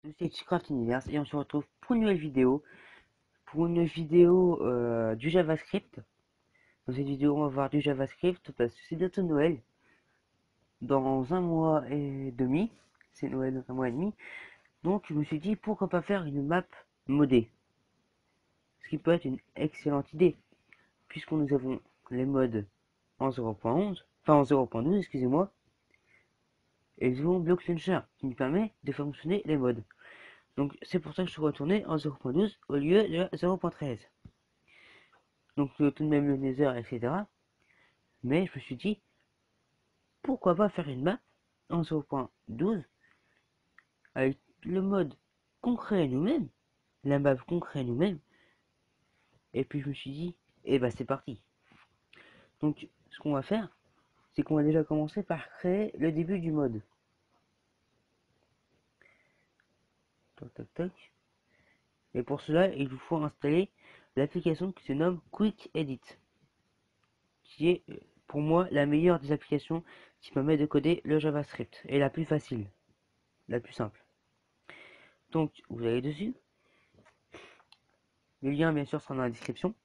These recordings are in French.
C'est Craft Universe et on se retrouve pour une nouvelle vidéo, du JavaScript. Dans cette vidéo, on va voir du JavaScript parce que c'est bientôt Noël. Dans un mois et demi, c'est Noël dans un mois et demi. Donc je me suis dit pourquoi pas faire une map modée. Ce qui peut être une excellente idée, puisque nous avons les modes en 0.11, enfin en 0.12, excusez-moi, et nous avons Block Launcher qui nous permet de faire fonctionner les modes. Donc c'est pour ça que je suis retourné en 0.12 au lieu de 0.13. Donc tout de même le Nether, etc. Mais je me suis dit, pourquoi pas faire une map en 0.12 avec le mode concret nous-mêmes, la map concret nous-mêmes. Et puis je me suis dit, et bah c'est parti. Donc ce qu'on va faire, c'est qu'on va déjà commencer par créer le début du mode. Tac tac tac. Et pour cela, il vous faut installer l'application qui se nomme Quick Edit, qui est pour moi la meilleure des applications qui permet de coder le JavaScript et la plus facile, la plus simple. Donc vous allez dessus. Le lien bien sûr sera dans la description.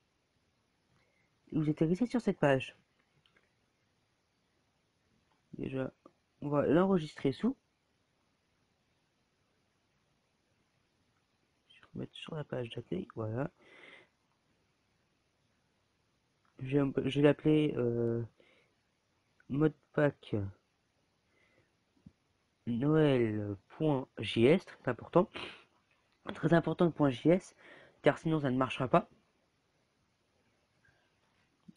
Et vous atterrissez sur cette page. Déjà, on va l'enregistrer sous. Je vais mettre sur la page d'accueil. Voilà. Je vais l'appeler modpack noël.js. Très important. Très important le .js. Car sinon ça ne marchera pas.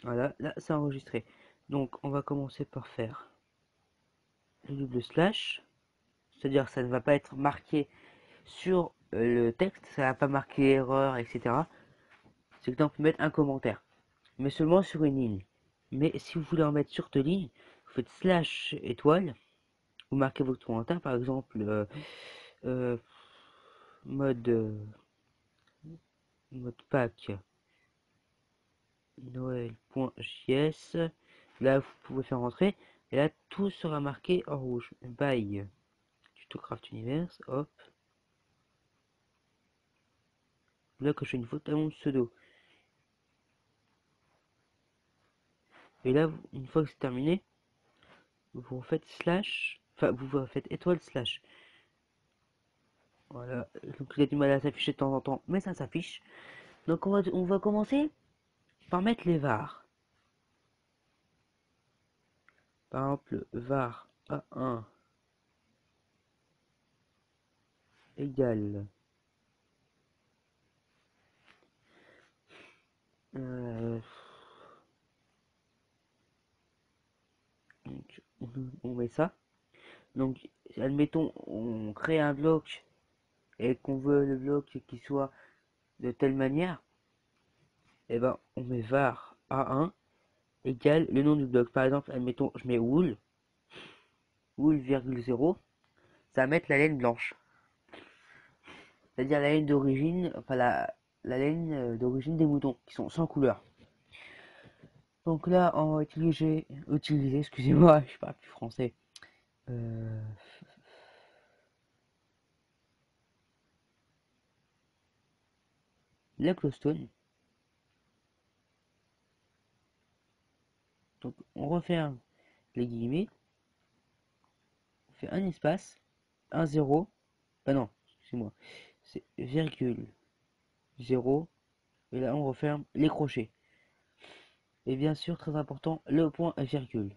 Voilà, là c'est enregistré. Donc on va commencer par faire le double slash. C'est-à-dire que ça ne va pas être marqué sur le texte. Ça ne va pas marquer erreur, etc. C'est que là on peut mettre un commentaire. Mais seulement sur une ligne. Mais si vous voulez en mettre sur deux lignes, vous faites slash étoile, vous marquez votre commentaire, par exemple euh, mode mode pack noël.js. Là vous pouvez faire rentrer et là tout sera marqué en rouge. By TutoCraft Universe, hop. Là que je fais une faute à mon pseudo. Et là une fois que c'est terminé, vous faites slash, enfin vous faites étoile slash. Voilà, donc il a du mal à s'afficher de temps en temps, mais ça s'affiche. Donc on va commencer par mettre les vars. Par exemple, var A1 égale euh, donc, on met ça. Donc admettons on crée un bloc et qu'on veut le bloc qui soit de telle manière, et ben on met var A1 égale le nom du bloc. Par exemple, admettons je mets wool virgule 0, ça va mettre la laine blanche. C'est-à-dire la laine d'origine, enfin la laine d'origine des moutons qui sont sans couleur. Donc là, on va utiliser, excusez-moi, je parle plus français. Euh, la glowstone. Donc on referme les guillemets, on fait un espace, un zéro, ah non, excusez-moi, c'est virgule 0, et là on referme les crochets. Et bien sûr, très important, le point et virgule.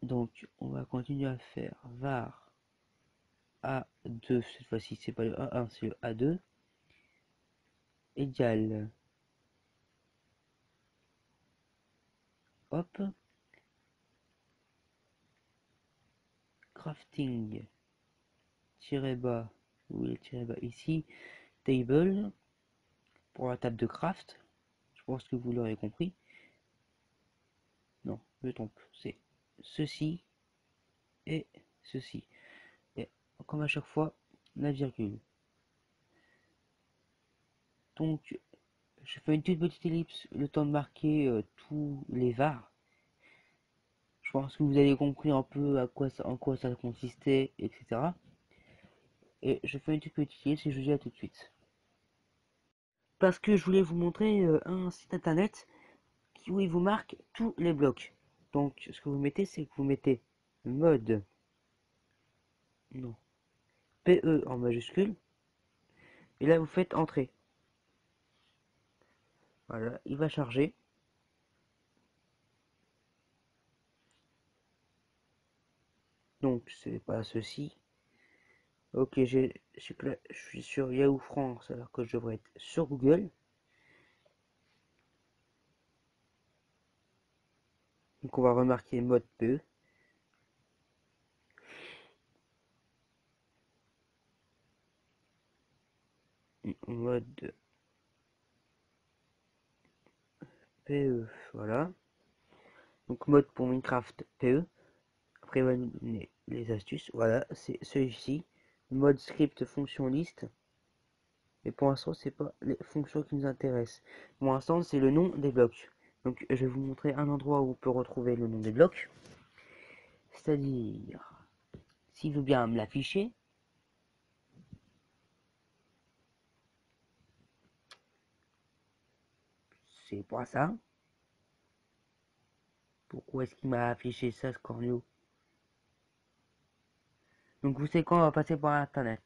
Donc on va continuer à faire var A2, cette fois-ci c'est pas le A1, c'est le A2, égale, hop, crafting, tiré bas, où est le tiré bas ici, table, pour la table de craft, je pense que vous l'aurez compris. Non, je trompe, c'est ceci et ceci. Et comme à chaque fois, la virgule. Donc, je fais une toute petite ellipse, le temps de marquer tous les vars. Je pense que vous avez compris un peu en quoi ça consistait, etc. Et je fais une petite petite et je vous dis à tout de suite. Parce que je voulais vous montrer un site internet où il vous marque tous les blocs. Donc ce que vous mettez, c'est que vous mettez mode, non, PE en majuscule, et là vous faites entrée. Voilà, il va charger. Donc c'est pas ceci. Ok, je suis sur Yahoo France alors que je devrais être sur Google. Donc on va remarquer mode PE. Mode PE, voilà. Donc mode pour Minecraft PE. Après, il va nous donner les astuces. Voilà, c'est celui-ci. Mode script fonction liste. Mais pour l'instant, c'est pas les fonctions qui nous intéressent. Pour l'instant, c'est le nom des blocs. Donc, je vais vous montrer un endroit où on peut retrouver le nom des blocs. C'est-à-dire, s'il veut bien me l'afficher, c'est pas ça. Pourquoi est-ce qu'il m'a affiché ça, Scornio? Donc, vous savez quoi, on va passer par Internet.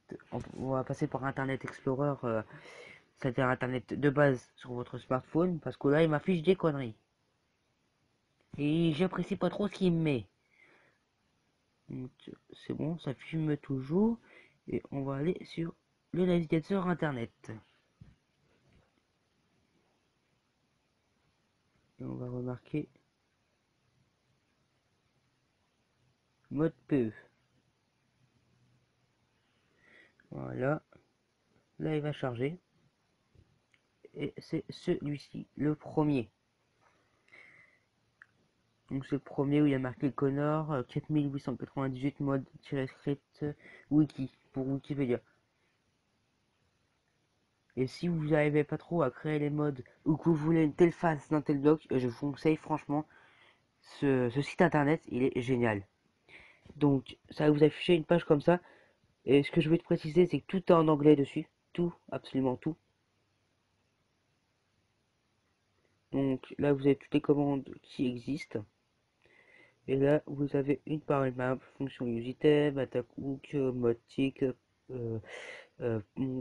On va passer par Internet Explorer, c'est-à-dire Internet de base sur votre smartphone, parce que là, il m'affiche des conneries. Et j'apprécie pas trop ce qu'il me met. Donc, c'est bon, ça filme toujours. Et on va aller sur le navigateur internet. Et on va remarquer mode PE. Voilà. Là, il va charger. Et c'est celui-ci, le premier. Donc c'est le premier où il y a marqué Connor 4898 mode-script wiki pour Wikipédia. Et si vous n'arrivez pas trop à créer les modes ou que vous voulez une telle face dans tel bloc, je vous conseille franchement ce site internet, il est génial. Donc ça va vous afficher une page comme ça. Et ce que je veux te préciser, c'est que tout est en anglais dessus. Tout, absolument tout. Donc là, vous avez toutes les commandes qui existent. Et là, vous avez une par map, fonction useItem, attack hook, mode tick,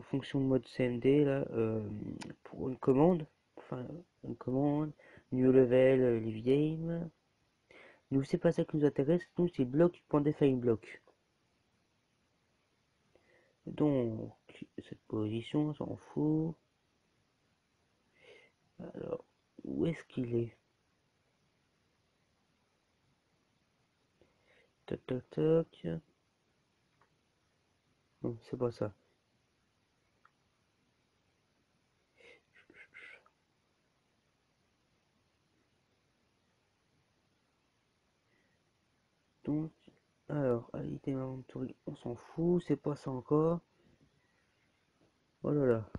fonction mode CMD, là, pour une commande. Enfin, une commande, new level, leave game. Nous, c'est pas ça qui nous intéresse, nous, c'est bloc.define block. Donc, cette position, on s'en fout. Alors, où est-ce qu'il est? Toc toc toc. Non, c'est pas ça. Donc, alors, item inventory, on s'en fout, c'est pas ça encore. Oh là là,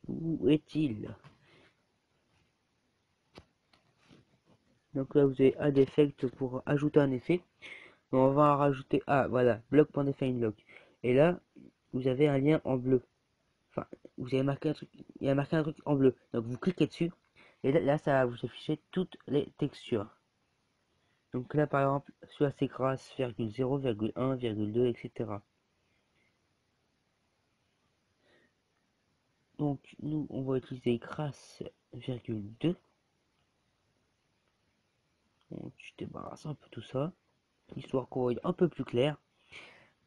où est-il? Donc là, vous avez add effect pour ajouter un effet. Donc, on va en rajouter, ah voilà, block.define block. Et là, vous avez un lien en bleu. Enfin, vous avez marqué un truc, il y a marqué un truc en bleu. Donc vous cliquez dessus, et là ça va vous afficher toutes les textures. Donc là, par exemple, soit c'est grâce, virgule 0, virgule 1, virgule 2, etc. Donc nous, on va utiliser grâce, virgule 2. Donc je débarrasse un peu tout ça, histoire qu'on voit un peu plus clair.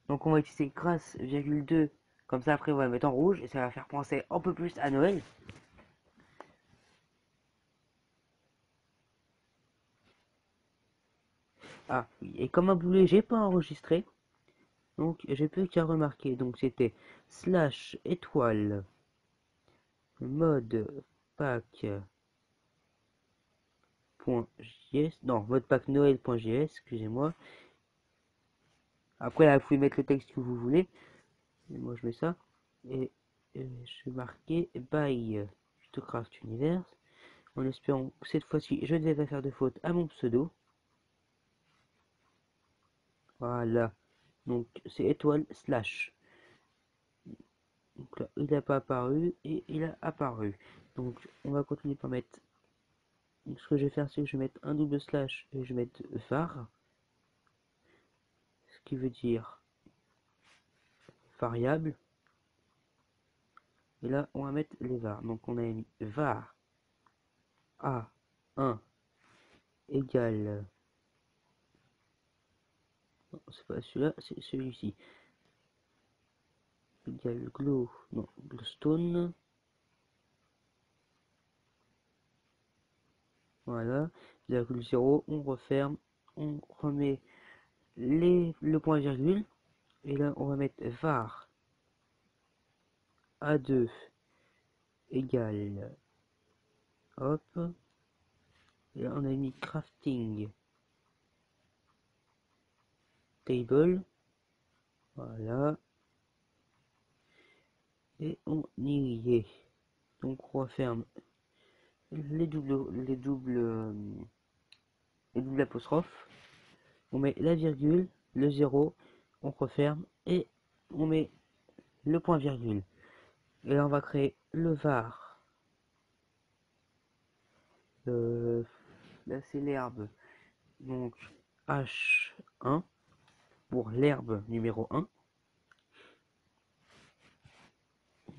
Donc on va utiliser grâce, virgule 2. Comme ça, après, on va le mettre en rouge, et ça va faire penser un peu plus à Noël. Ah, oui, et comme un boulet, j'ai pas enregistré. Donc j'ai plus qu'à remarquer. Donc c'était slash étoile mode pack .js, non, mode pack noël.js, excusez-moi. Après là, vous pouvez mettre le texte que vous voulez. Et moi je mets ça. Et je vais marquer by Craft Universe. En espérant que cette fois-ci je ne vais pas faire de faute à mon pseudo. Voilà. Donc c'est étoile slash. Donc là, il n'a pas apparu et il a apparu. Donc on va continuer par mettre. Donc, ce que je vais faire, c'est que je vais mettre un double slash et je vais mettre var. Ce qui veut dire variable. Et là, on va mettre les var. Donc on a mis var a1 égale. Non, c'est pas celui-là, c'est celui-ci. Égale glow. Non, glowstone. Voilà. 0,0. On referme. On remet le point virgule. Et là, on va mettre var a2 égale. Hop. Et là, on a mis crafting table. Voilà. Et on y est. Donc on referme les doubles apostrophes. On met la virgule, le 0, on referme et on met le point virgule. Et là on va créer le var. Là c'est l'herbe. Donc H1 pour l'herbe numéro 1.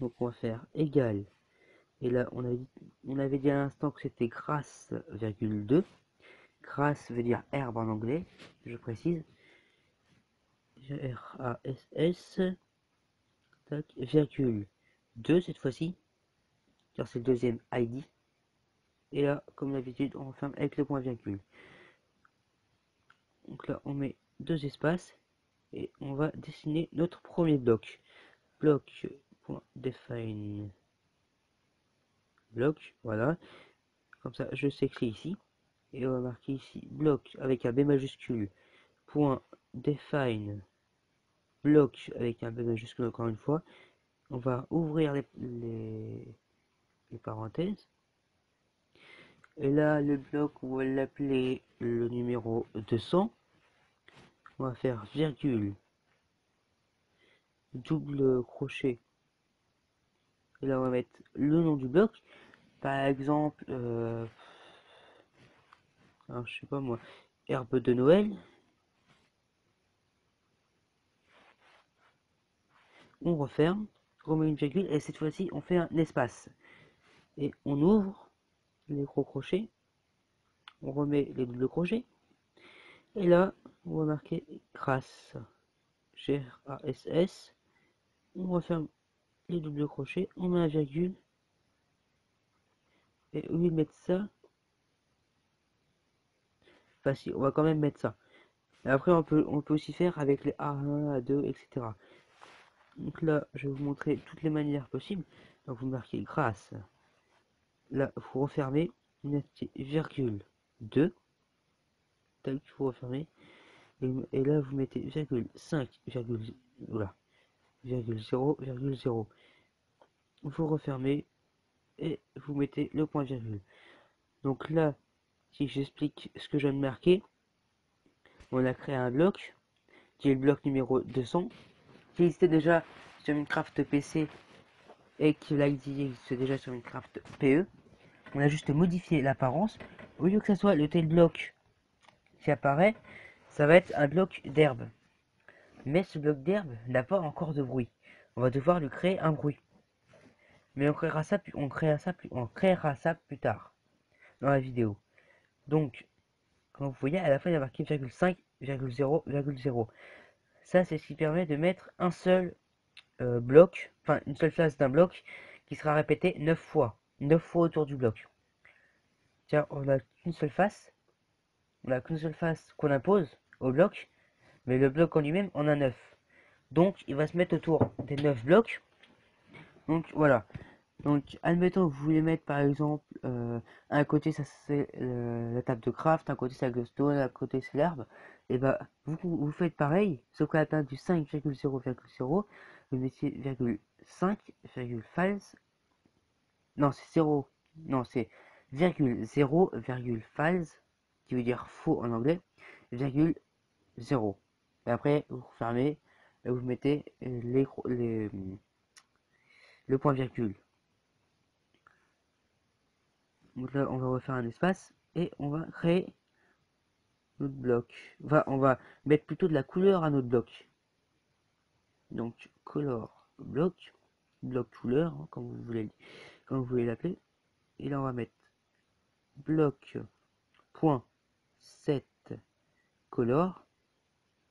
Donc on va faire égal. Et là on avait dit à l'instant que c'était grass, virgule 2. Grass veut dire herbe en anglais, je précise. Grass, tac, virgule 2 cette fois-ci, car c'est le deuxième ID. Et là, comme d'habitude, on referme avec le point virgule. Donc là, on met deux espaces et on va dessiner notre premier bloc. Bloc.define bloc, voilà. Comme ça, je sais que c'est ici. Et on va marquer ici bloc avec un B majuscule. Point define bloc avec un B majuscule encore une fois. On va ouvrir les parenthèses. Et là, le bloc, on va l'appeler le numéro 200. On va faire virgule, double crochet. Et là, on va mettre le nom du bloc. Par exemple, alors, je sais pas moi, herbe de Noël. On referme, on met une virgule et cette fois-ci, on fait un espace. Et on ouvre les gros crochets. On remet les doubles crochets. Et là, on va marquer grass. G-R-A-S-S. On referme les doubles crochets. On met un virgule. Et au lieu de mettre ça, enfin si, on va quand même mettre ça. Et après, on peut aussi faire avec les A1, A2, etc. Donc là, je vais vous montrer toutes les manières possibles. Donc vous marquez grâce. Là, vous refermez, vous mettez virgule 2. Tac, vous refermez. Et là, vous mettez virgule 5, virgule, voilà, virgule 0, virgule 0. Vous refermez et vous mettez le point virgule. Donc là, si j'explique ce que je viens de marquer, on a créé un bloc qui est le bloc numéro 200 qui existait déjà sur Minecraft PC et qui existe déjà sur Minecraft PE. On a juste modifié l'apparence. Au lieu que ça soit le tel bloc qui apparaît, ça va être un bloc d'herbe. Mais ce bloc d'herbe n'a pas encore de bruit. On va devoir lui créer un bruit. Mais on créera ça plus tard dans la vidéo. Donc, comme vous voyez, à la fin il y a marqué 5, 0, 0. Ça, c'est ce qui permet de mettre un seul bloc, enfin une seule phase d'un bloc qui sera répété 9 fois. 9 fois autour du bloc. Tiens, on n'a qu'une seule face. On n'a qu'une seule face qu'on impose au bloc. Mais le bloc en lui-même en a 9. Donc, il va se mettre autour des 9 blocs. Donc, voilà. Donc, admettons que vous voulez mettre par exemple, un côté ça c'est la table de craft, un côté c'est la glowstone, un côté c'est l'herbe. Et bah, vous faites pareil, sauf qu'à la place du 5,0,0, vous mettez virgule 5, virgule false. Non, c'est 0. Non, c'est virgule 0, virgule false, qui veut dire faux en anglais, virgule 0. Et après, vous refermez et vous mettez le point virgule. Donc là, on va refaire un espace et on va créer notre bloc. Enfin, on va mettre plutôt de la couleur à notre bloc. Donc, color bloc, bloc couleur, hein, comme vous voulez l'appeler. Et là, on va mettre bloc point set color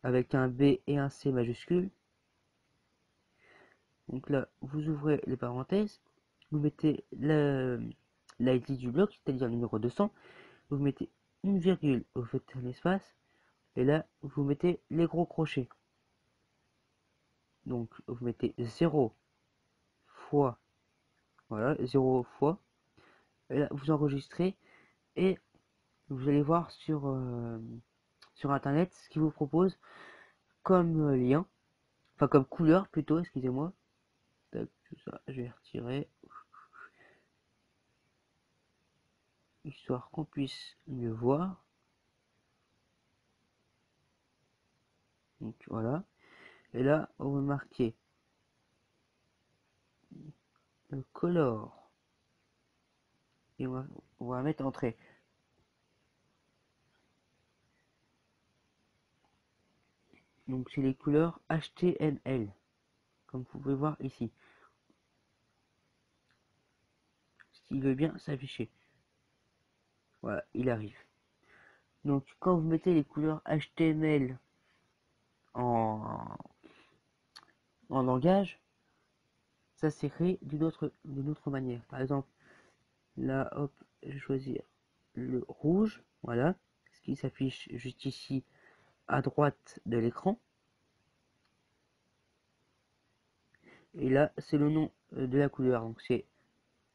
avec un B et un C majuscule. Donc là, vous ouvrez les parenthèses, vous mettez l'ID du bloc, c'est-à-dire le numéro 200, vous mettez une virgule, vous faites un espace, et là, vous mettez les gros crochets. Donc, vous mettez 0 fois, voilà, 0 fois, et là, vous enregistrez, et vous allez voir sur Internet ce qu'il vous propose comme lien, enfin comme couleur plutôt, excusez-moi. Tac, tout ça, je vais retirer, histoire qu'on puisse mieux voir. Donc voilà. Et là, on va marquer le color. Et on va mettre entrée. Donc c'est les couleurs HTML. Comme vous pouvez voir ici. S'il veut bien s'afficher. Voilà, il arrive. Donc quand vous mettez les couleurs HTML en, en langage, ça s'écrit d'une autre manière. Par exemple, là, hop, je vais choisir le rouge. Voilà. Ce qui s'affiche juste ici à droite de l'écran. Et là, c'est le nom de la couleur. Donc c'est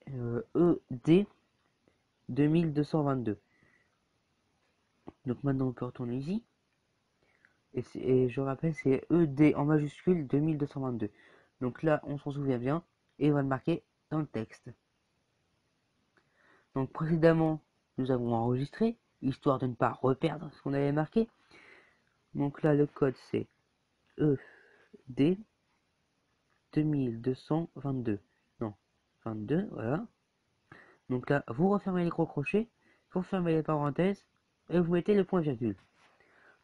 ED 2222. Donc maintenant on peut retourner ici. Et je rappelle, c'est ED en majuscule 2222. Donc là, on s'en souvient bien. Et on va le marquer dans le texte. Donc précédemment, nous avons enregistré, histoire de ne pas reperdre ce qu'on avait marqué. Donc là, le code c'est ED 2222. Non, 22, voilà. Donc là, vous refermez les gros crochets, vous fermez les parenthèses, et vous mettez le point virgule.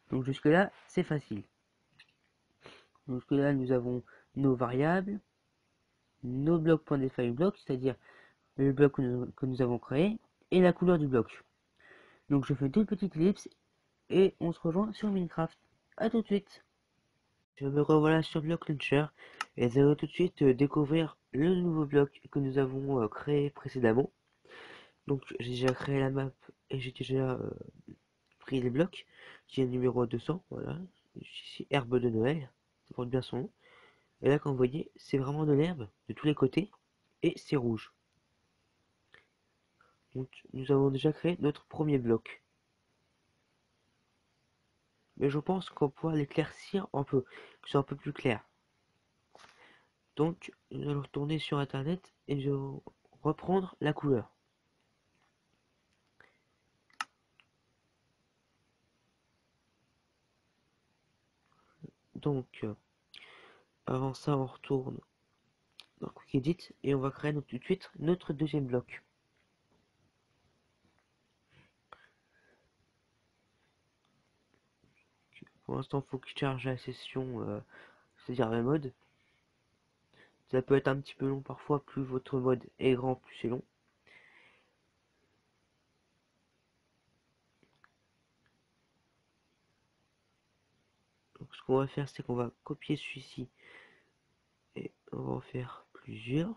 Donc jusque là, c'est facile. Donc jusque là, nous avons nos variables, nos blocs.define bloc, c'est-à-dire le bloc que nous avons créé, et la couleur du bloc. Donc je fais deux petites ellipses, et on se rejoint sur Minecraft. A tout de suite. Je me revoilà sur Block Launcher, et je vais tout de suite découvrir le nouveau bloc que nous avons créé précédemment. Donc j'ai déjà créé la map, et j'ai déjà pris les blocs, qui est le numéro 200, voilà, ici, herbe de Noël, ça porte bien son nom. Et là, comme vous voyez, c'est vraiment de l'herbe de tous les côtés, et c'est rouge. Donc nous avons déjà créé notre premier bloc. Mais je pense qu'on pourra l'éclaircir un peu, que ce soit un peu plus clair. Donc nous allons retourner sur internet et je vais reprendre la couleur. Donc avant ça, on retourne dans Quick Edit et on va créer tout de suite notre deuxième bloc. Pour l'instant, il faut qu'il charge la session, c'est-à-dire le mode. Ça peut être un petit peu long parfois, plus votre mode est grand, plus c'est long. Donc ce qu'on va faire, c'est qu'on va copier celui-ci et on va en faire plusieurs.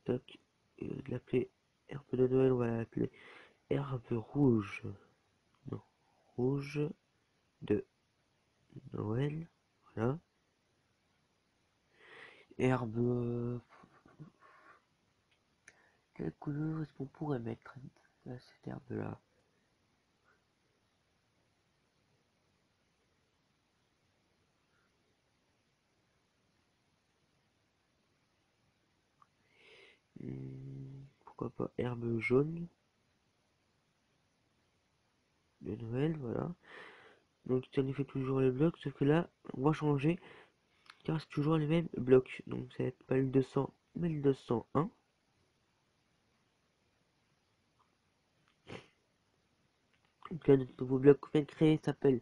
Tac, et de l'appeler herbe de Noël, on va l'appeler herbe rouge. Non, rouge de Noël. Voilà. Herbe. Quelle couleur est-ce qu'on pourrait mettre à cette herbe-là? Pourquoi pas herbe jaune? de Noël, voilà. Donc ça nous fait toujours les blocs, sauf que là, on va changer, car c'est toujours les mêmes blocs. Donc ça va être pas le 200, mais le 201. Donc là, notre nouveau bloc qu'on vient de créer s'appelle,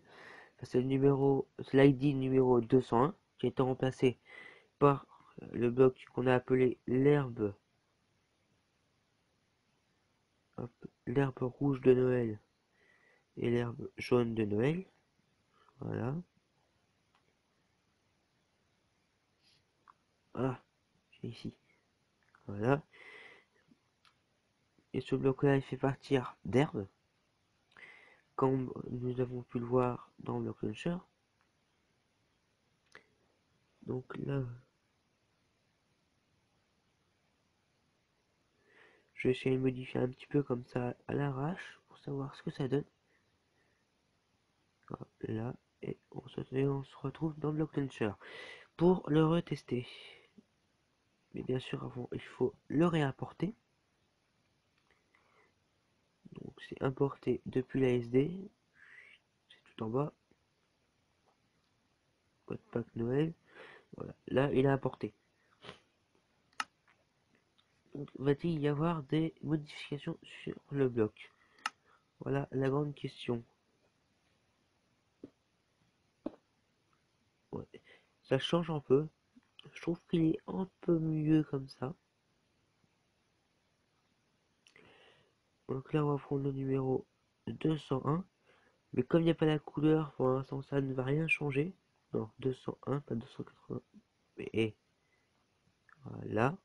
c'est le numéro, c'est l'ID numéro 201, qui a été remplacé par le bloc qu'on a appelé l'herbe, l'herbe rouge de Noël et l'herbe jaune de Noël. Voilà. Ah, j'ai ici. Voilà. Et ce bloc-là, il fait partir d'herbe, comme nous avons pu le voir dans Block Launcher. Donc là, je vais essayer de modifier un petit peu comme ça à l'arrache pour savoir ce que ça donne. Là, et on se retrouve dans Block Launcher pour le retester. Mais bien sûr, avant, il faut le réimporter. Donc c'est importé depuis la SD. C'est tout en bas. Code pack Noël. Voilà, là il est importé. Donc, va-t-il y avoir des modifications sur le bloc? Voilà la grande question. Ouais. Ça change un peu. Je trouve qu'il est un peu mieux comme ça. Donc là, on va prendre le numéro 201. Mais comme il n'y a pas la couleur, pour l'instant, ça ne va rien changer. Non, 201, pas 280. Mais voilà.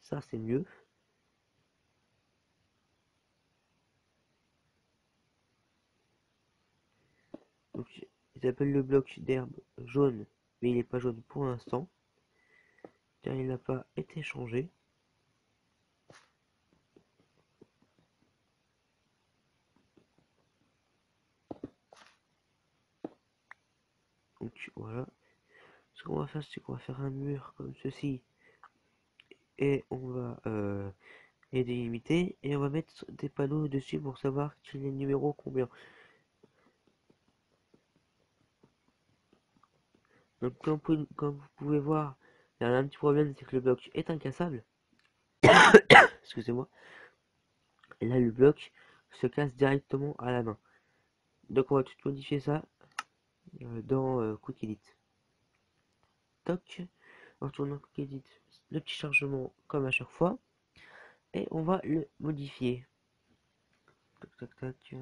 Ça, c'est mieux. Donc, ils appellent le bloc d'herbe jaune. Mais il n'est pas jaune pour l'instant. Car il n'a pas été changé. Donc voilà. Ce qu'on va faire, c'est qu'on va faire un mur comme ceci. Et on va les délimiter. Et on va mettre des panneaux dessus pour savoir quel est le numéro combien. Donc comme vous pouvez voir, il y a un petit problème, c'est que le bloc est incassable. Excusez-moi. Et là, le bloc se casse directement à la main. Donc on va tout modifier ça dans Quick Edit. Toc. On retourne dans Quick Edit. Le petit chargement comme à chaque fois. Et on va le modifier. Tac, tac, tac.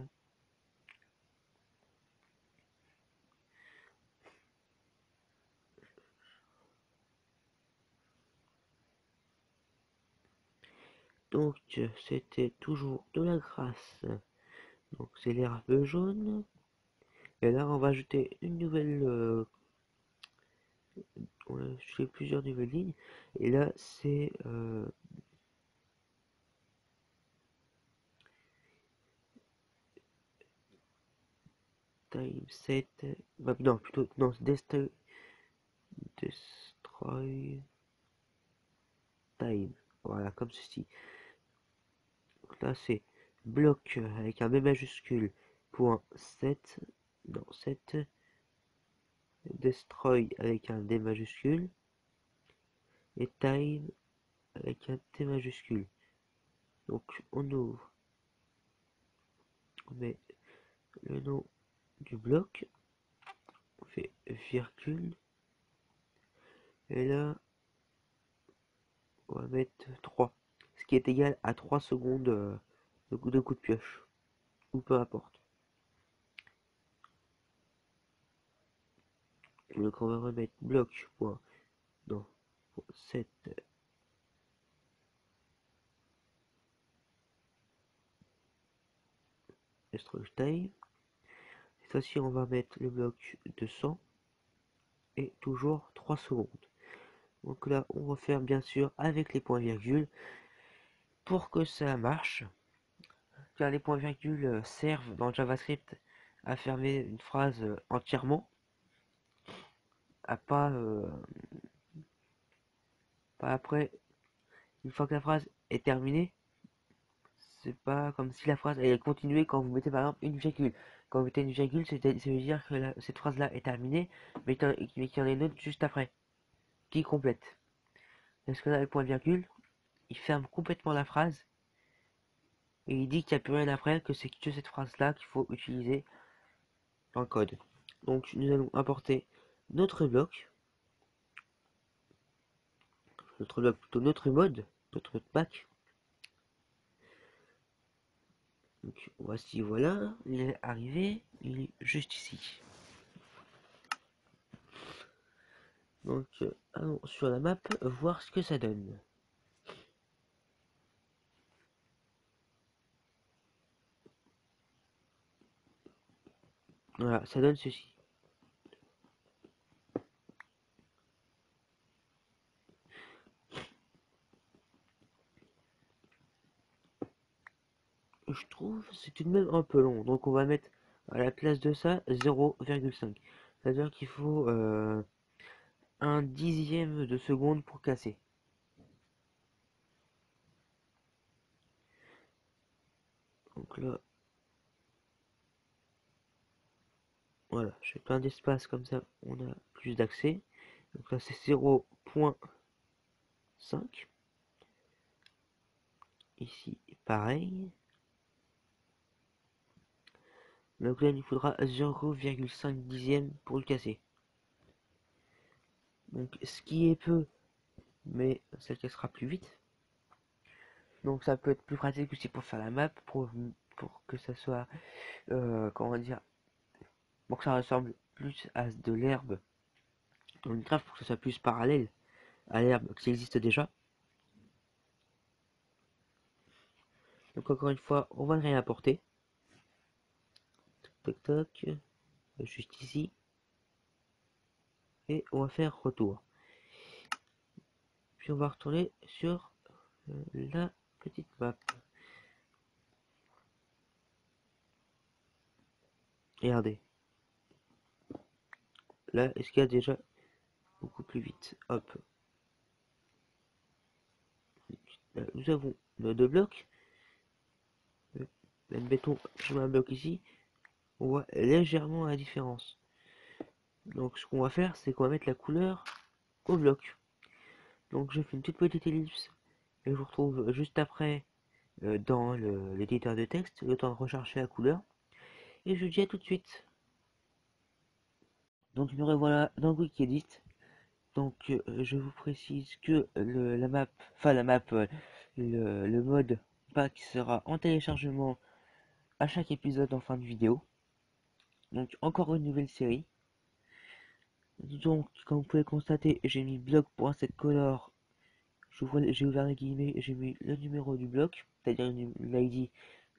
Donc c'était toujours de la grâce. Donc c'est l'herbe jaune. Et là on va ajouter une nouvelle. On a ajouté plusieurs nouvelles lignes. Et là c'est time set. Bah, non plutôt non destroy time. Voilà comme ceci. Donc là c'est bloc avec un B majuscule point 7. Non 7. Destroy avec un D majuscule. Et time avec un T majuscule. Donc on ouvre, on met le nom du bloc, on fait virgule, et là on va mettre 3, ce qui est égal à 3 secondes de coup de pioche, ou peu importe. Donc on va remettre bloc, point, non, 7, destroy time. Cette fois-ci on va mettre le bloc de 100, et toujours 3 secondes. Donc là on va faire bien sûr avec les points virgules, pour que ça marche. Car les points-virgules servent dans JavaScript à fermer une phrase entièrement, à pas après, une fois que la phrase est terminée, c'est pas comme si la phrase allait continuer quand vous mettez par exemple une virgule. Quand vous mettez une virgule, ça veut dire que cette phrase-là est terminée, mais qu'il y en a une autre juste après, qui complète. Parce que là, le point virgule, il ferme complètement la phrase, et il dit qu'il n'y a plus rien après, que c'est que cette phrase-là qu'il faut utiliser dans le code. Donc, nous allons importer notre bloc, plutôt notre mode, notre pack. Donc, voici, voilà, il est arrivé, il est juste ici. Donc, allons sur la map, voir ce que ça donne. Voilà, ça donne ceci. Je trouve c'est tout de même un peu long, donc on va mettre à la place de ça 0,5. C'est-à-dire qu'il faut un dixième de seconde pour casser. Donc là, voilà, j'ai plein d'espace comme ça, on a plus d'accès. Donc là c'est 0,5. Ici, pareil. Donc là, il nous faudra 0,5 dixième pour le casser. Donc ce qui est peu, mais ça cassera plus vite. Donc ça peut être plus pratique aussi pour faire la map, pour que ça soit, comment dire, pour que ça ressemble plus à de l'herbe dans Minecraft, pour que ça soit plus parallèle à l'herbe qui existe déjà. Donc encore une fois, on va le réimporter. Toc toc, juste ici. Et on va faire retour. Puis on va retourner sur la petite map. Regardez. Là, est-ce qu'il y a déjà beaucoup plus vite? Hop. Là, nous avons nos deux blocs. Admettons, je mets un bloc ici. On voit légèrement la différence. Donc ce qu'on va faire, c'est qu'on va mettre la couleur au bloc. Donc je fais une toute petite ellipse et je vous retrouve juste après dans l'éditeur de texte, le temps de rechercher la couleur. Et je vous dis à tout de suite. Donc me revoilà dans Wikidit. Donc je vous précise que la map, le mode pack sera en téléchargement à chaque épisode en fin de vidéo. Donc encore une nouvelle série. Donc comme vous pouvez constater, j'ai mis bloc.setcolor. J'ai ouvert les guillemets, j'ai mis le numéro du bloc, c'est-à-dire l'ID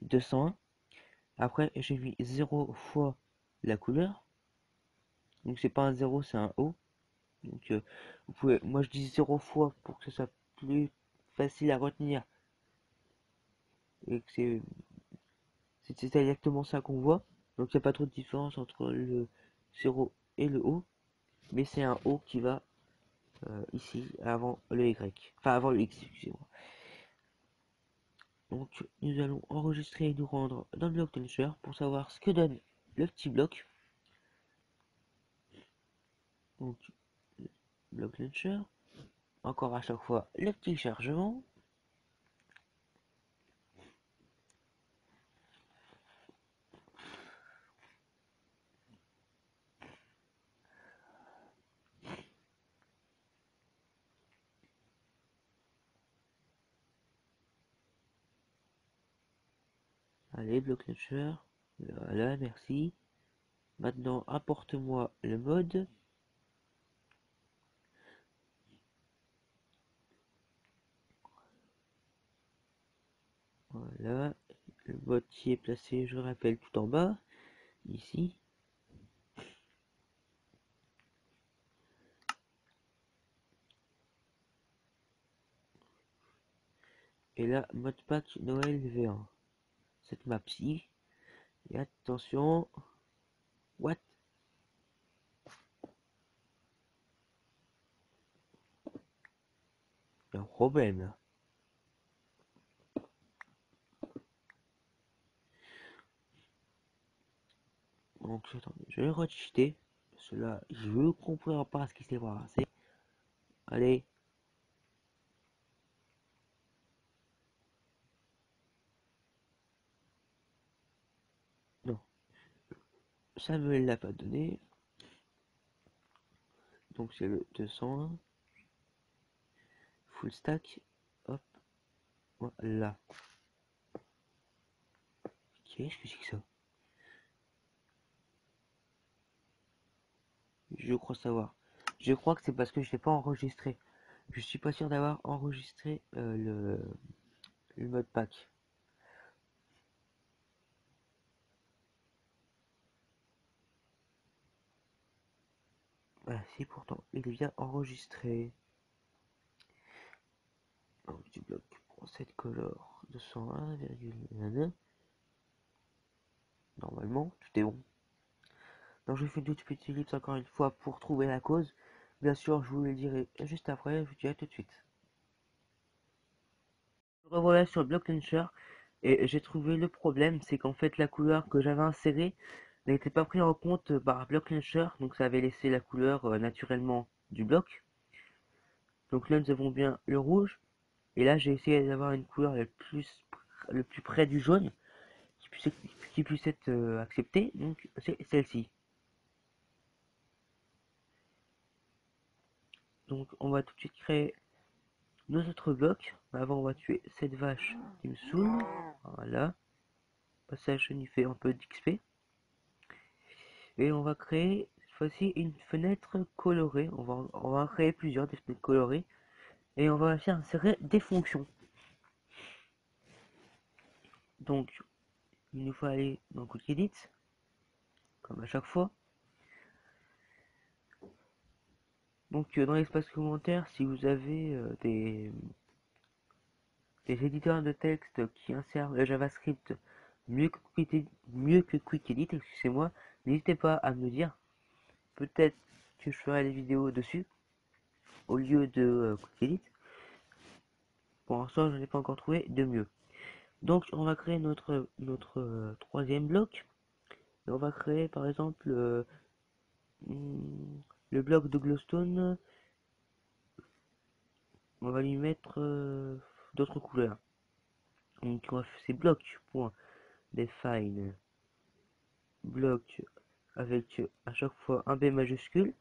201. Après j'ai mis 0 fois la couleur. Donc c'est pas un 0, c'est un O. Donc vous pouvez, moi je dis 0 fois pour que ce soit plus facile à retenir. Et que c'est exactement ça qu'on voit. Donc il n'y a pas trop de différence entre le 0 et le O. Mais c'est un O qui va ici avant le Y. Enfin avant le X, excusez-moi. Donc nous allons enregistrer et nous rendre dans le bloc launcher pour savoir ce que donne le petit bloc. Donc bloc launcher. Encore à chaque fois le petit chargement. Allez, bloc launcher. Voilà, merci. Maintenant, apporte-moi le mode. Voilà. Le mode qui est placé, je rappelle, tout en bas. Ici. Et là, mode pack Noël V1. Cette map-ci. Et attention. What? Il y a un problème là. Donc attendez, je vais recheater. Cela, je comprends pas ce qui s'est passé. Allez. Non, ça me l'a pas donné. Donc c'est le 201. Full stack. Hop. Voilà. Qu'est-ce que c'est que ça? Je crois savoir. Je crois que c'est parce que je l'ai pas enregistré. Je suis pas sûr d'avoir enregistré le mode pack. Ah si, pourtant, il est bien enregistré. Donc du bloc pour cette color 201,1. Normalement, tout est bon. Donc je fais une toute petite ellipse encore une fois pour trouver la cause. Bien sûr, je vous le dirai juste après, je vous dirai tout de suite. Revoilà sur le block launcher et j'ai trouvé le problème, c'est qu'en fait la couleur que j'avais insérée n'était pas prise en compte par block launcher, donc ça avait laissé la couleur naturellement du bloc. Donc là nous avons bien le rouge, et là j'ai essayé d'avoir une couleur le plus près du jaune qui puisse être acceptée, donc c'est celle-ci. Donc on va tout de suite créer nos autres blocs. Avant on va tuer cette vache qui me saoule. Voilà. Passage on y fait un peu d'XP. Et on va créer cette fois-ci une fenêtre colorée. On va en créer plusieurs des fenêtres colorées. Et on va faire insérer des fonctions. Donc il nous faut aller dans Quick Edit, comme à chaque fois. Donc dans l'espace commentaire, si vous avez des éditeurs de texte qui insèrent le JavaScript mieux que Quick Edit, excusez-moi, n'hésitez pas à me dire. Peut-être que je ferai des vidéos dessus au lieu de Quick Edit. Pour l'instant, je n'ai pas encore trouvé de mieux. Donc, on va créer notre troisième bloc. Et on va créer par exemple le bloc de glowstone. On va lui mettre d'autres couleurs. Donc, c'est bloc.define bloc avec à chaque fois un B majuscule.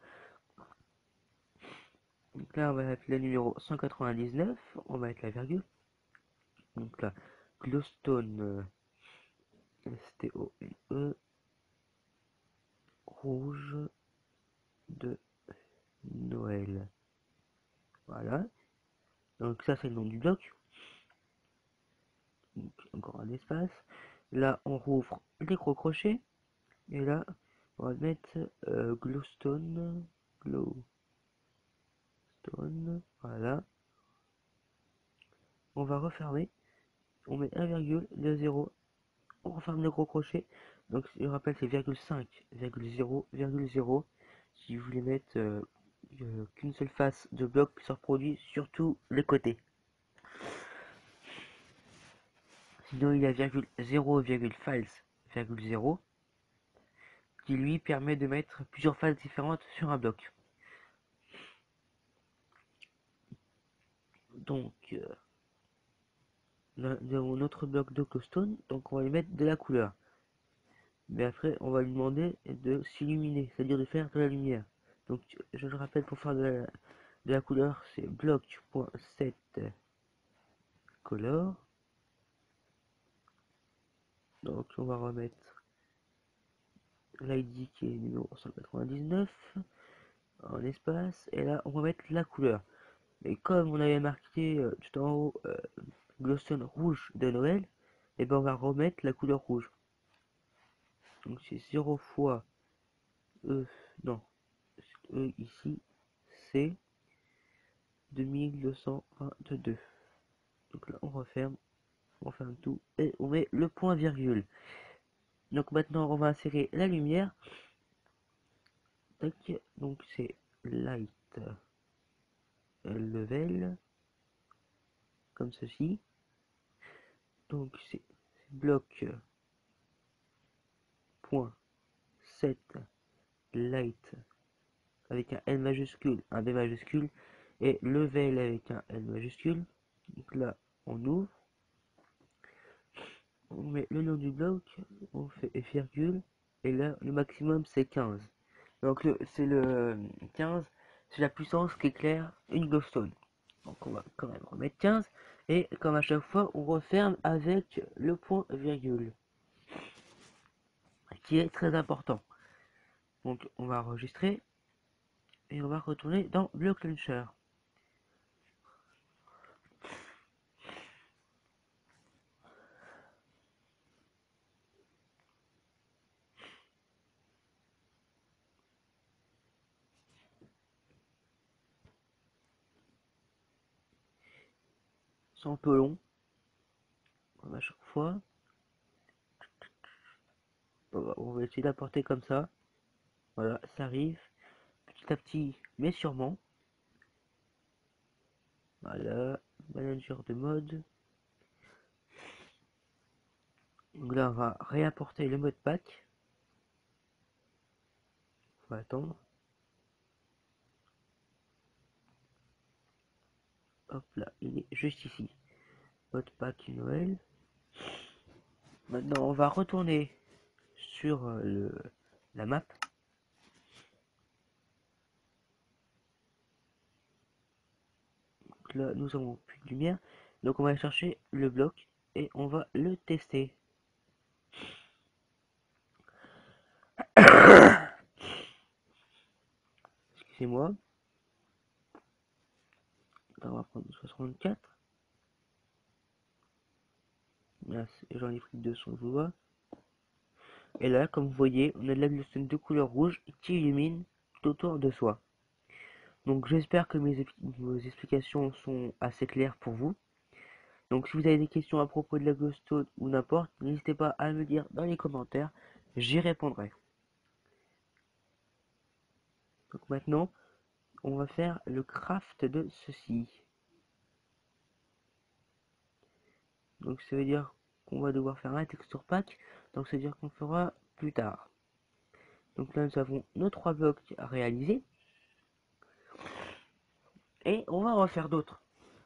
Donc là, on va mettre le numéro 199. On va mettre la virgule. Donc là, glowstone STONE rouge de Noël. Voilà. Donc ça c'est le nom du bloc. Donc, encore un espace. Là on rouvre les gros crochets. Et là on va mettre glowstone. Glowstone. Voilà. On va refermer. On met 1 virgule, 2 0. On referme le gros crochet. Donc je rappelle c'est 5, 0,0. Si vous voulez mettre qu'une seule face de bloc qui se reproduit sur tous les côtés. Sinon il y a virgule 0, false, virgule 0 qui lui permet de mettre plusieurs phases différentes sur un bloc. Donc là, nous avons notre bloc de glowstone, donc on va lui mettre de la couleur. Mais après on va lui demander de s'illuminer, c'est-à-dire de faire de la lumière. Donc je le rappelle, pour faire de la couleur, c'est bloc.set color. Donc on va remettre l'ID qui est numéro 199 en espace, et là on va mettre la couleur. Et comme on avait marqué tout en haut glowstone rouge de Noël, et ben on va remettre la couleur rouge. Donc c'est 0 fois E, non, E ici, c'est 2222. Donc là on ferme tout et on met le point virgule. Donc maintenant on va insérer la lumière. Tac, donc c'est light level, comme ceci. Donc c'est bloc point set light avec un L majuscule, un B majuscule, et level avec un L majuscule. Donc là, on ouvre, on met le nom du bloc, on fait virgule, et là, le maximum c'est 15. Donc c'est le 15, c'est la puissance qu'éclaire une glowstone. Donc on va quand même remettre 15, et comme à chaque fois, on referme avec le point virgule, qui est très important. Donc on va enregistrer, et on va retourner dans Block Launcher. C'est un peu long, comme à chaque fois. On va essayer d'apporter comme ça. Voilà, ça arrive petit à petit, mais sûrement. Voilà, manager de mode. Donc là, on va réapporter le mode pack. On va attendre. Hop là, il est juste ici. Mode pack Noël. Maintenant, on va retourner sur la map. Donc là, nous avons plus de lumière. Donc on va chercher le bloc et on va le tester. Excusez-moi. On va prendre 64. J'en ai pris 200, je vois. Et là, comme vous voyez, on a de la glowstone de couleur rouge qui illumine tout autour de soi. Donc j'espère que vos explications sont assez claires pour vous. Donc si vous avez des questions à propos de la glowstone ou n'importe, n'hésitez pas à me dire dans les commentaires, j'y répondrai. Donc maintenant, on va faire le craft de ceci. Donc ça veut dire qu'on va devoir faire un texture pack, donc ça veut dire qu'on fera plus tard. Donc là nous avons nos 3 blocs à réaliser. Et on va en refaire d'autres.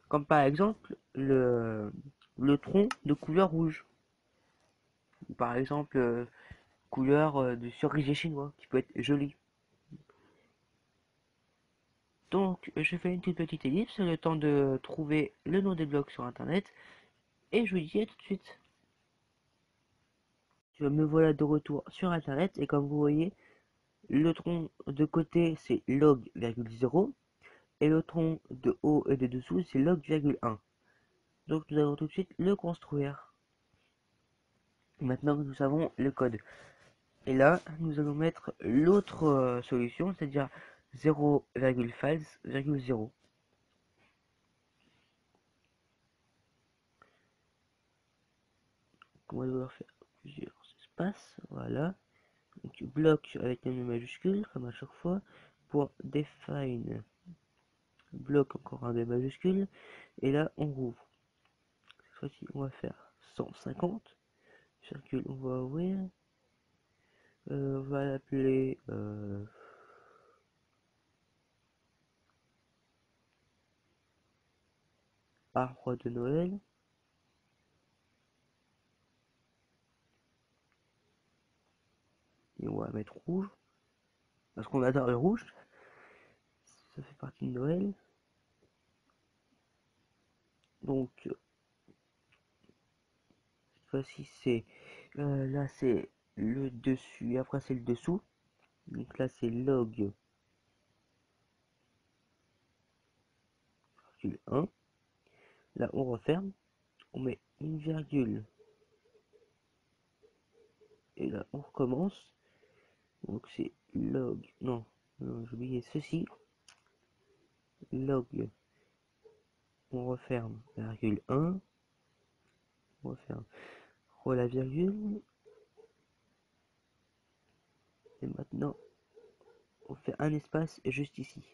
Comme par exemple le tronc de couleur rouge. Par exemple couleur de cerisier chinois qui peut être joli. Donc je fais une toute petite ellipse, le temps de trouver le nom des blocs sur internet. Et je vous dis à tout de suite. Me voilà de retour sur internet et comme vous voyez, le tronc de côté c'est log,0 et le tronc de haut et de dessous c'est log,1. Donc nous allons tout de suite le construire. Maintenant que nous savons le code. Et là, nous allons mettre l'autre solution, c'est-à-dire 0,false,0. On va devoir faire plusieurs espaces, voilà. Donc bloc avec un majuscule, comme à chaque fois, pour define. Bloc encore un B majuscule, et là on rouvre. Cette fois-ci, on va faire 150. Circule, on va ouvrir. On va l'appeler arbre de Noël. Et on va mettre rouge. Parce qu'on adore le rouge. Ça fait partie de Noël. Donc, cette fois-ci, c'est... là, c'est le dessus. Et après, c'est le dessous. Donc là, c'est log 1. Là, on referme. On met une virgule. Et là, on recommence. Donc, c'est log... Non, j'ai oublié ceci. Log. On referme. Virgule 1. On referme. La virgule. Et maintenant, on fait un espace juste ici.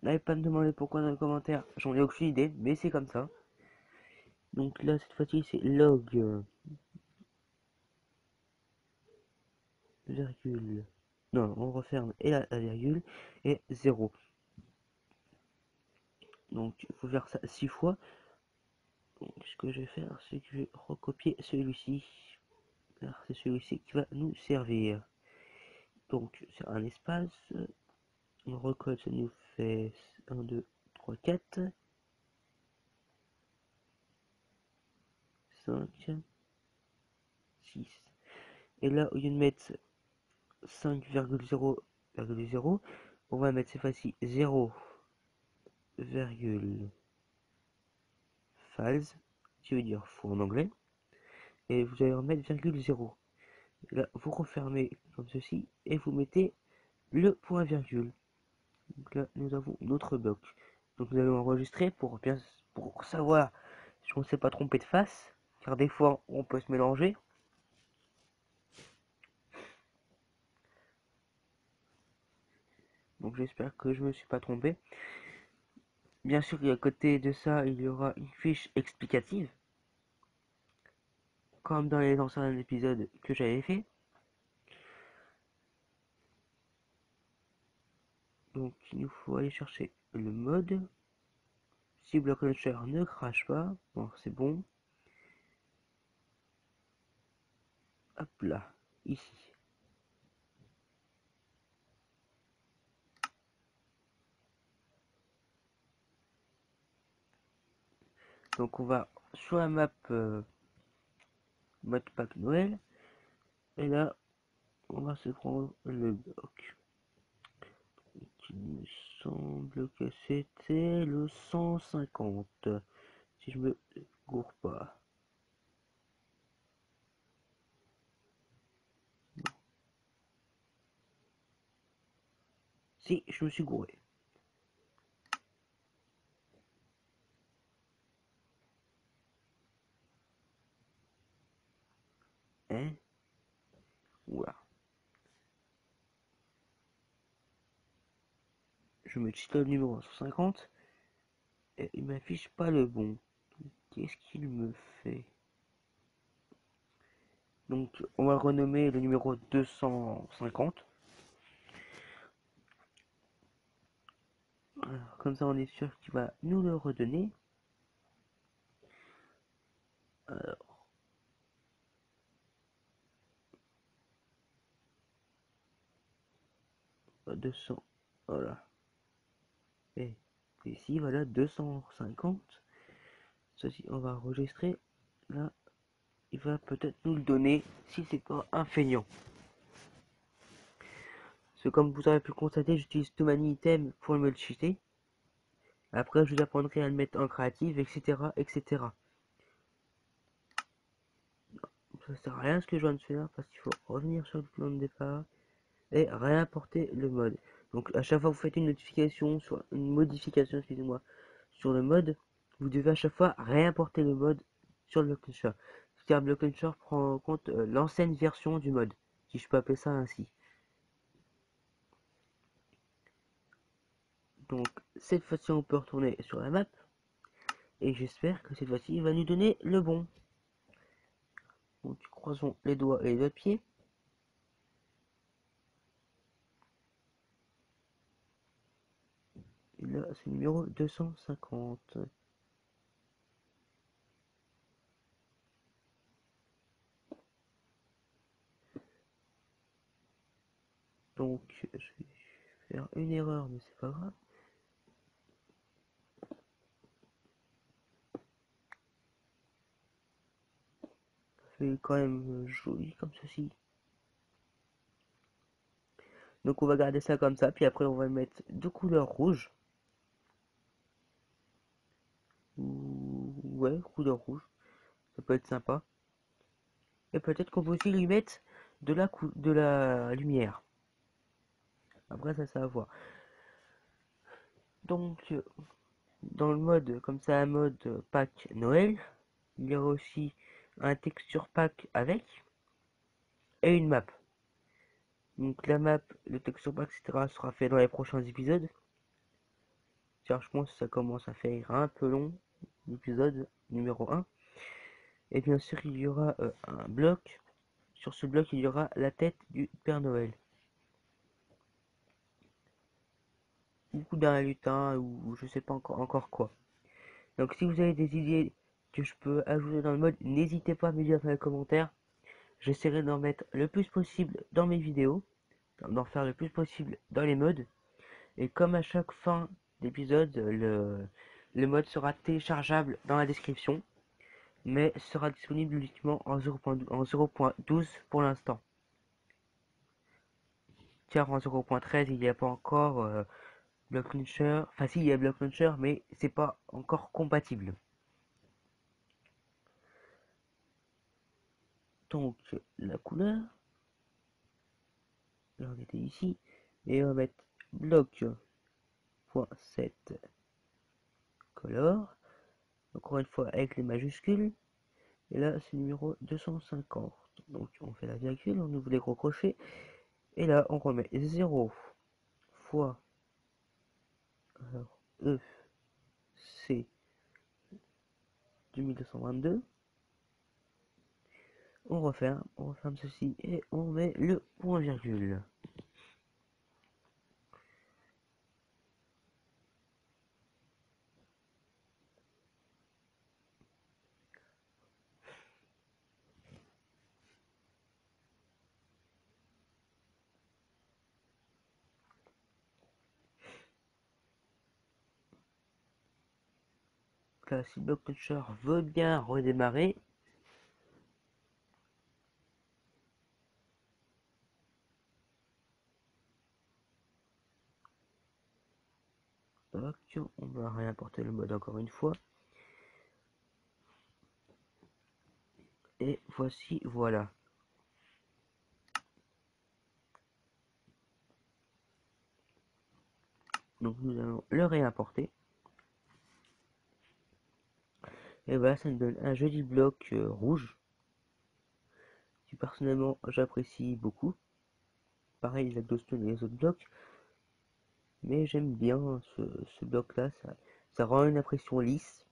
N'allez pas me demander pourquoi dans les commentaires, j'en ai aucune idée, mais c'est comme ça. Donc là, cette fois-ci, c'est log virgule. Non, on referme et la virgule et 0. Donc il faut faire ça 6 fois. Donc ce que je vais faire, c'est que je vais recopier celui-ci. Car c'est celui-ci qui va nous servir. Donc c'est un espace. On recolle, ça nous fait 1, 2, 3, 4, 5, 6. Et là, au lieu de mettre 5,0,0, on va mettre cette fois-ci 0, false, qui veut dire faux en anglais. Et vous allez remettre virgule 0. Là, vous refermez comme ceci et vous mettez le point virgule. Donc là, nous avons notre bloc. Donc nous allons enregistrer pour savoir si on ne s'est pas trompé de face, car des fois on peut se mélanger. Donc j'espère que je me suis pas trompé. Bien sûr, à côté de ça, il y aura une fiche explicative, comme dans les anciens épisodes que j'avais fait. Donc il nous faut aller chercher le mode. Si Block Launcher ne crache pas, bon c'est bon. Hop là, ici. Donc on va sur la map mode pack Noël. Et là, on va se prendre le bloc. Il me semble que c'était le 150. Si je me gourre pas. Si, je me suis gouré. Hein? Oula. Je me cheat le numéro 150 et il m'affiche pas le bon. Qu'est-ce qu'il me fait? Donc on va renommer le numéro 250. Alors, comme ça on est sûr qu'il va nous le redonner. Alors 200. Voilà. Et ici voilà 250. Ceci on va enregistrer. Là il va peut-être nous le donner si c'est pas un feignant. Parce que comme vous avez pu le constater, j'utilise tout item pour me le cheater. Après, je vous apprendrai à le mettre en créative, etc., etc. Ça sert à rien ce que je viens de faire parce qu'il faut revenir sur le plan de départ et réimporter le mode. Donc à chaque fois que vous faites une notification sur une modification, excusez-moi, sur le mode, vous devez à chaque fois réimporter le mode sur le block launcher. Car le block launcher prend en compte l'ancienne version du mode, si je peux appeler ça ainsi. Donc cette fois-ci on peut retourner sur la map et j'espère que cette fois-ci il va nous donner le bon. Donc croisons les doigts et les autres pieds. Et là c'est le numéro 250. Donc je vais faire une erreur mais c'est pas grave. C'est quand même joli comme ceci. Donc on va garder ça comme ça, puis après on va mettre deux couleurs rouges. Ouais, couleur rouge, ça peut être sympa. Et peut-être qu'on peut aussi lui mettre de la lumière. Après ça à voir. Donc dans le mode, comme ça un mode pack Noël, il y aura aussi un texture pack avec et une map. Donc la map, le texture pack, etc. sera fait dans les prochains épisodes. Car je pense que ça commence à faire un peu long, l'épisode numéro 1. Et bien sûr, il y aura un bloc sur ce bloc il y aura la tête du Père Noël. Ou d'un lutin ou je sais pas encore quoi. Donc si vous avez des idées que je peux ajouter dans le mode, n'hésitez pas à me dire dans les commentaires. J'essaierai d'en mettre le plus possible dans mes vidéos, d'en faire le plus possible dans les modes. Et comme à chaque fin d'épisode, le mode sera téléchargeable dans la description, mais sera disponible uniquement en 0.12 pour l'instant. Car en 0.13 il n'y a pas encore Block Launcher. Enfin si, il y a Block Launcher, mais c'est pas encore compatible. Donc la couleur, là on était ici, et on va mettre bloc.set color, encore une fois avec les majuscules, et là c'est numéro 250. Donc on fait la virgule, on ouvre les gros crochets, et là on remet 0 fois alors, E C 2222. On referme ceci et on met le point virgule. Là, si Block Launcher veut bien redémarrer, on va réimporter le mode encore une fois. Et voici, voilà. Donc nous allons le réimporter. Et voilà, ça nous donne un joli bloc rouge. Que personnellement j'apprécie beaucoup. Pareil, la glowstone et les autres blocs. Mais j'aime bien ce bloc là, ça rend une impression lisse.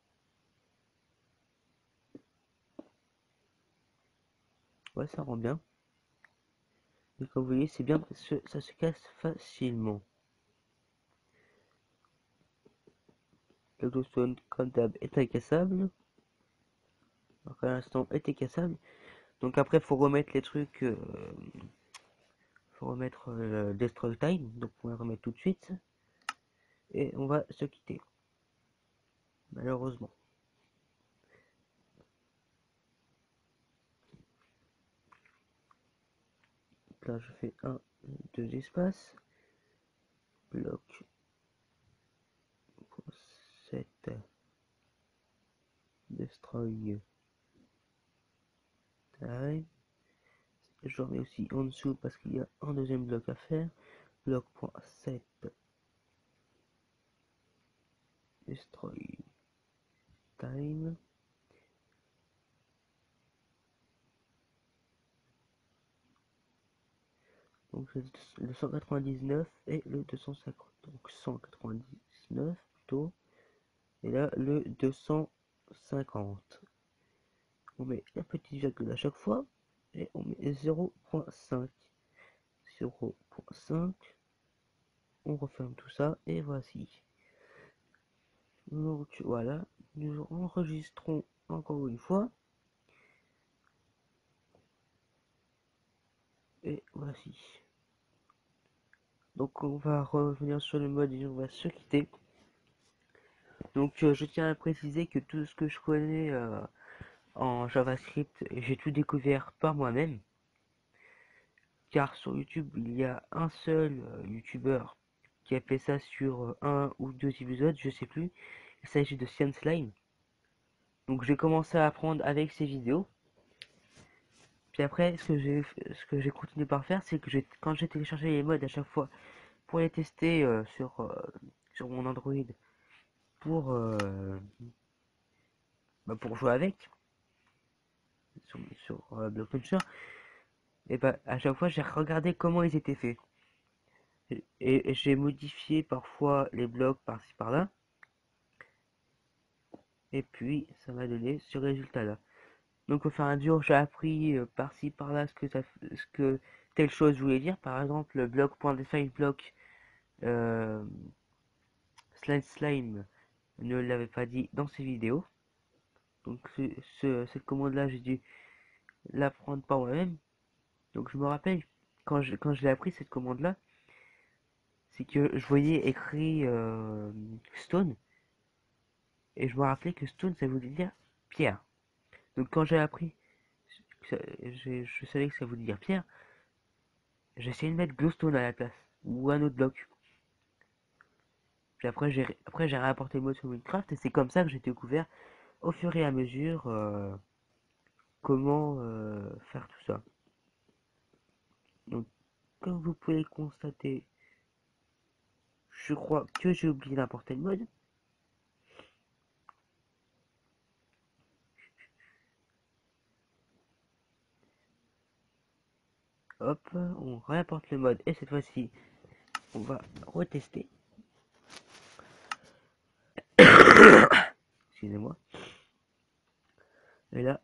Ouais, ça rend bien. Et comme vous voyez, c'est bien parce que ça se casse facilement. Le glowstone, comme d'hab, est incassable. Donc à l'instant, était cassable. Donc après, faut remettre les trucs. Faut remettre Destroy Time. Donc on va remettre tout de suite. Et on va se quitter. Malheureusement. Là, je fais 1, 2 espaces. Bloc. 7. Destroy Time. Je remets aussi en dessous parce qu'il y a un deuxième bloc à faire. Bloc.set Destroy Time. Donc le 199 et le 250. Donc 199 plutôt. Et là le 250. On met la petite virgule à chaque fois. Et on met 0.5. 0.5. On referme tout ça et voici. Donc voilà, nous enregistrons encore une fois. Et voici. Donc on va revenir sur le mode et on va se quitter. Donc je tiens à préciser que tout ce que je connais en JavaScript, j'ai tout découvert par moi-même. Car sur YouTube, il y a un seul YouTuber qui a fait ça sur un ou deux épisodes, je sais plus. Il s'agit de Cyan Slime. Donc j'ai commencé à apprendre avec ses vidéos. Puis après, ce que j'ai continué par faire, c'est que quand j'ai téléchargé les mods à chaque fois pour les tester sur mon Android, pour, pour jouer avec, sur Block Launcher, et bah à chaque fois j'ai regardé comment ils étaient faits. Et j'ai modifié parfois les blocs par-ci par-là. Et puis ça m'a donné ce résultat là. Donc au fur et à mesure, j'ai appris par-ci, par-là ce que telle chose voulait dire. Par exemple, le bloc.define bloc euh, slime slime ne l'avait pas dit dans ses vidéos. Donc cette commande-là, j'ai dû l'apprendre par moi-même. Donc je me rappelle, quand je l'ai appris cette commande-là, c'est que je voyais écrit stone, et je me rappelais que stone, ça voulait dire pierre. Donc quand j'ai appris, je savais que ça voulait dire pierre, j'ai essayé de mettre glowstone à la place, ou un autre bloc. Puis après j'ai réapporté le mode sur Minecraft, et c'est comme ça que j'ai découvert au fur et à mesure comment faire tout ça. Donc comme vous pouvez le constater, je crois que j'ai oublié d'importer le mode. Hop, on réimporte le mode, et cette fois-ci, on va retester. Excusez-moi. Et là,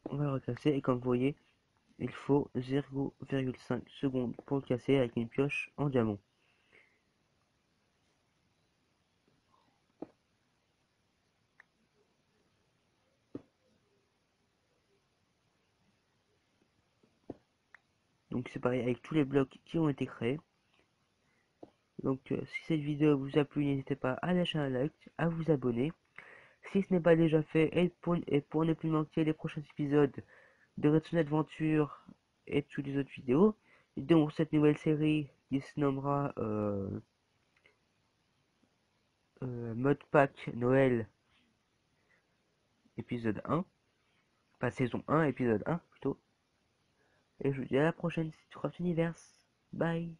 on va le recasser, et comme vous voyez, il faut 0,5 secondes pour le casser avec une pioche en diamant. Donc c'est pareil avec tous les blocs qui ont été créés. Donc si cette vidéo vous a plu, n'hésitez pas à lâcher un like, à vous abonner. Si ce n'est pas déjà fait, et pour ne plus manquer les prochains épisodes de Redstone Adventure et toutes les autres vidéos, dont cette nouvelle série qui se nommera Mode Pack Noël épisode 1, pas saison 1, épisode 1 plutôt. Et je vous dis à la prochaine, c'est Craft Universe. Bye.